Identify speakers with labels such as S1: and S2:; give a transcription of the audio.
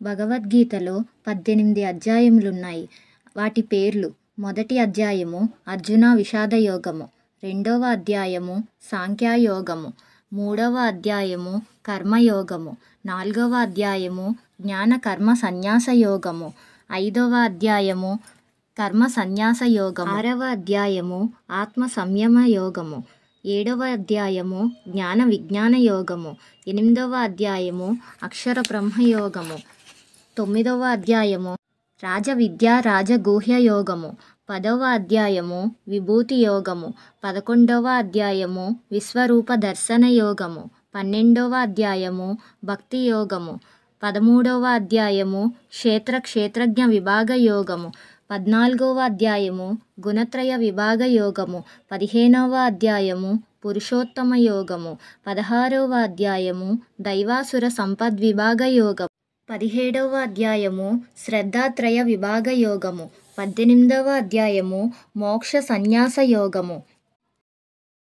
S1: భగవద్గీతలో 18 అధ్యాయములున్నాయి. వాటి పేర్లు: మొదటి అధ్యాయము అర్జున విషాద యోగము, రెండవ అధ్యాయము సాంఖ్యయోగము, మూడవ అధ్యాయము కర్మయోగము, నాలుగవ అధ్యాయము జ్ఞాన కర్మ సన్యాస యోగము, ఐదవ అధ్యాయము కర్మ సన్యాస యోగము, ఆరవ అధ్యాయము ఆత్మ సంయమ యోగము, ఏడవ అధ్యాయము జ్ఞాన విజ్ఞాన యోగము, ఎనిమిదవ అధ్యాయము అక్షర బ్రహ్మయోగము, తొమ్మిదవ అధ్యాయము రాజవిద్యా రాజగుహ్య యోగము, పదవ అధ్యాయము విభూతి యోగము, 11వ అధ్యాయము విశ్వరూప దర్శన యోగము, 12వ అధ్యాయము భక్తి యోగము, 13వ అధ్యాయము క్షేత్రజ్ఞ విభాగ యోగము, 14వ అధ్యాయము గుణత్రయ విభాగ యోగము, 15వ అధ్యాయము పురుషోత్తమ యోగము, 16వ అధ్యాయము దైవాసుర సంపద్విభాగ యోగము, 17వ అధ్యాయము శ్రద్ధాత్రయ విభాగ యోగము, 18వ అధ్యాయము మోక్ష సన్యాస యోగము,